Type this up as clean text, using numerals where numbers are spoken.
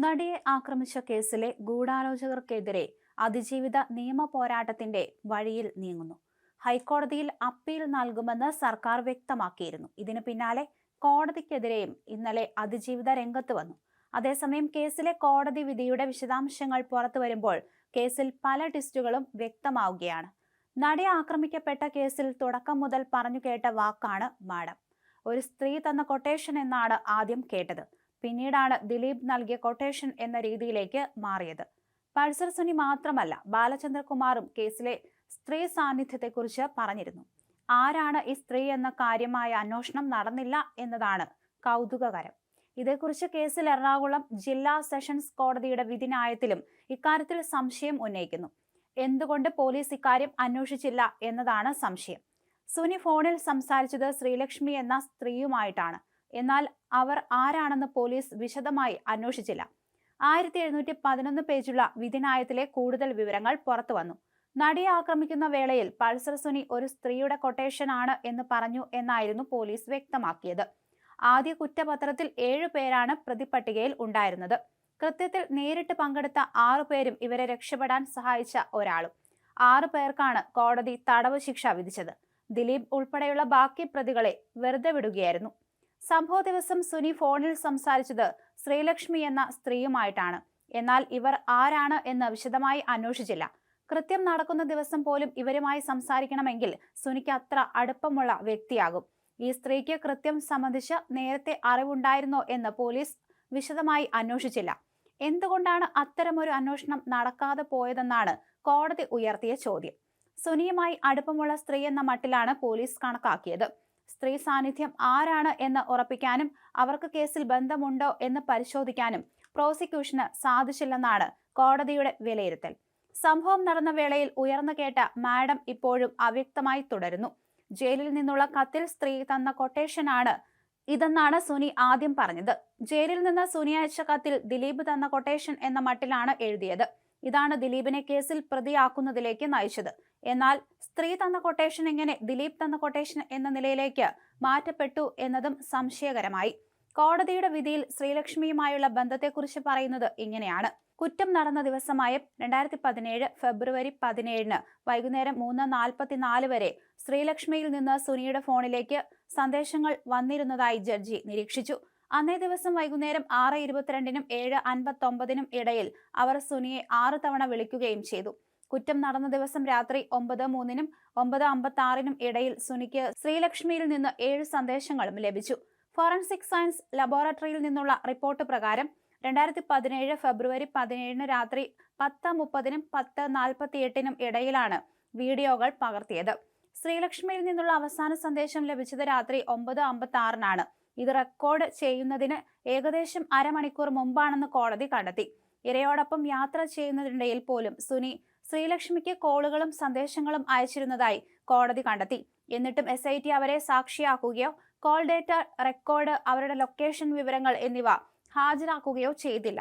നടിയെ ആക്രമിച്ച കേസിലെ ഗൂഢാലോചകർക്കെതിരെ അതിജീവിത നിയമ പോരാട്ടത്തിന്റെ വഴിയിൽ നീങ്ങുന്നു. ഹൈക്കോടതിയിൽ അപ്പീൽ നൽകുമെന്ന് സർക്കാർ വ്യക്തമാക്കിയിരുന്നു. ഇതിനു പിന്നാലെ കോടതിക്കെതിരെയും ഇന്നലെ അതിജീവിത രംഗത്ത് വന്നു. അതേസമയം കേസിലെ കോടതി വിധിയുടെ വിശദാംശങ്ങൾ പുറത്തു വരുമ്പോൾ കേസിൽ പല ട്വിസ്റ്റുകളും വ്യക്തമാവുകയാണ്. നടി ആക്രമിക്കപ്പെട്ട കേസിൽ തുടക്കം മുതൽ പറഞ്ഞു കേട്ട വാക്കാണ് മാഡം. ഒരു സ്ത്രീ തന്ന കൊട്ടേഷൻ എന്നാണ് ആദ്യം കേട്ടത്. പിന്നീടാണ് ദിലീപ് നൽകിയ കൊട്ടേഷൻ എന്ന രീതിയിലേക്ക് മാറിയത്. പൾസർ സുനി മാത്രമല്ല, ബാലചന്ദ്രകുമാറും കേസിലെ സ്ത്രീ സാന്നിധ്യത്തെക്കുറിച്ച് പറഞ്ഞിരുന്നു. ആരാണ് ഈ സ്ത്രീ എന്ന കാര്യമായ അന്വേഷണം നടന്നില്ല എന്നതാണ് കൗതുകകരം. ഇതേക്കുറിച്ച് കേസിൽ എറണാകുളം ജില്ലാ സെഷൻസ് കോടതിയുടെ വിധിന്യായത്തിലും ഇക്കാര്യത്തിൽ സംശയം ഉന്നയിക്കുന്നു. എന്തുകൊണ്ട് പോലീസ് ഇക്കാര്യം അന്വേഷിച്ചില്ല എന്നതാണ് സംശയം. സുനി ഫോണിൽ സംസാരിച്ചത് ശ്രീലക്ഷ്മി എന്ന സ്ത്രീയുമായിട്ടാണ്. എന്നാൽ അവർ ആരാണെന്ന് പോലീസ് വിശദമായി അന്വേഷിച്ചില്ല. 1711 പേജുള്ള വിധിന്യായത്തിലെ കൂടുതൽ വിവരങ്ങൾ പുറത്തു വന്നു. നടിയെ ആക്രമിക്കുന്ന വേളയിൽ പൾസർ സുനി ഒരു സ്ത്രീയുടെ കൊട്ടേഷൻ ആണ് എന്ന് പറഞ്ഞു എന്നായിരുന്നു പോലീസ് വ്യക്തമാക്കിയത്. ആദ്യ കുറ്റപത്രത്തിൽ 7 പേരാണ് പ്രതിപട്ടികയിൽ ഉണ്ടായിരുന്നത്. കൃത്യത്തിൽ നേരിട്ട് പങ്കെടുത്ത 6 പേരും ഇവരെ രക്ഷപ്പെടാൻ സഹായിച്ച ഒരാളും. 6 പേർക്കാണ് കോടതി തടവ് ശിക്ഷ വിധിച്ചത്. ദിലീപ് ഉൾപ്പെടെയുള്ള ബാക്കി പ്രതികളെ വെറുതെ വിടുകയായിരുന്നു. സംഭവ ദിവസം സുനി ഫോണിൽ സംസാരിച്ചത് ശ്രീലക്ഷ്മി എന്ന സ്ത്രീയുമായിട്ടാണ്. എന്നാൽ ഇവർ ആരാണ് എന്ന് വിശദമായി അന്വേഷിച്ചില്ല. കൃത്യം നടക്കുന്ന ദിവസം പോലും ഇവരുമായി സംസാരിക്കണമെങ്കിൽ സുനിക്ക് അത്ര അടുപ്പമുള്ള വ്യക്തിയാകും. ഈ സ്ത്രീക്ക് കൃത്യം സംബന്ധിച്ച് നേരത്തെ അറിവുണ്ടായിരുന്നോ എന്ന് പോലീസ് വിശദമായി അന്വേഷിച്ചില്ല. എന്തുകൊണ്ടാണ് അത്തരമൊരു അന്വേഷണം നടക്കാതെ പോയതെന്നാണ് കോടതി ഉയർത്തിയ ചോദ്യം. സുനിയുമായി അടുപ്പമുള്ള സ്ത്രീ എന്ന മട്ടിലാണ് പോലീസ് കണക്കാക്കിയത്. സ്ത്രീ സാന്നിധ്യം ആരാണ് എന്ന് ഉറപ്പിക്കാനും അവർക്ക് കേസിൽ ബന്ധമുണ്ടോ എന്ന് പരിശോധിക്കാനും പ്രോസിക്യൂഷന് സാധിച്ചില്ലെന്നാണ് കോടതിയുടെ വിലയിരുത്തൽ. സംഭവം നടന്ന വേളയിൽ ഉയർന്നു കേട്ട മാഡം ഇപ്പോഴും അവ്യക്തമായി തുടരുന്നു. ജയിലിൽ നിന്നുള്ള കത്തിൽ സ്ത്രീ തന്ന കൊട്ടേഷനാണ് ഇതെന്നാണ് സുനി ആദ്യം പറഞ്ഞത്. ജയിലിൽ നിന്ന് സുനി അയച്ച കത്തിൽ ദിലീപ് തന്ന കൊട്ടേഷൻ എന്ന മട്ടിലാണ് എഴുതിയത്. ഇതാണ് ദിലീപിനെ കേസിൽ പ്രതിയാക്കുന്നതിലേക്ക് നയിച്ചത്. എന്നാൽ സ്ത്രീ തന്ന കൊട്ടേഷൻ എങ്ങനെ ദിലീപ് തന്ന കൊട്ടേഷൻ എന്ന നിലയിലേക്ക് മാറ്റപ്പെട്ടു എന്നതും സംശയകരമായി. കോടതിയുടെ വിധിയിൽ ശ്രീലക്ഷ്മിയുമായുള്ള ബന്ധത്തെക്കുറിച്ച് പറയുന്നത് ഇങ്ങനെയാണ്. കുറ്റം നടന്ന ദിവസമായ 2017 ഫെബ്രുവരി 17 വൈകുന്നേരം 3:44 വരെ ശ്രീലക്ഷ്മിയിൽ നിന്ന് സുനിയുടെ ഫോണിലേക്ക് സന്ദേശങ്ങൾ വന്നിരുന്നതായി ജഡ്ജി നിരീക്ഷിച്ചു. അന്നേ ദിവസം വൈകുന്നേരം 6:22 7:59 ഇടയിൽ അവർ സുനിയെ 6 തവണ വിളിക്കുകയും ചെയ്തു. കുറ്റം നടന്ന ദിവസം രാത്രി 9:03 9:56 ഇടയിൽ സുനിക്ക് ശ്രീലക്ഷ്മിയിൽ നിന്ന് 7 സന്ദേശങ്ങളും ലഭിച്ചു. ഫോറൻസിക് സയൻസ് ലബോറട്ടറിയിൽ നിന്നുള്ള റിപ്പോർട്ട് പ്രകാരം 2017 ഫെബ്രുവരി 17 രാത്രി 10:30 10:48 ഇടയിലാണ് വീഡിയോകൾ പകർത്തിയത്. ശ്രീലക്ഷ്മിയിൽ നിന്നുള്ള അവസാന സന്ദേശം ലഭിച്ചത് രാത്രി 9:56 ഇത് റെക്കോർഡ് ചെയ്യുന്നതിന് ഏകദേശം അരമണിക്കൂർ മുമ്പാണെന്ന് കോടതി കണ്ടെത്തി. ഇരയോടൊപ്പം യാത്ര ചെയ്യുന്നതിനിടയിൽ പോലും സുനി ശ്രീലക്ഷ്മിക്ക് കോളുകളും സന്ദേശങ്ങളും അയച്ചിരുന്നതായി കോടതി കണ്ടെത്തി. എന്നിട്ടും SIT അവരെ സാക്ഷിയാക്കുകയോ കോൾ ഡേറ്റ റെക്കോർഡ്, അവരുടെ ലൊക്കേഷൻ വിവരങ്ങൾ എന്നിവ ഹാജരാക്കുകയോ ചെയ്തില്ല.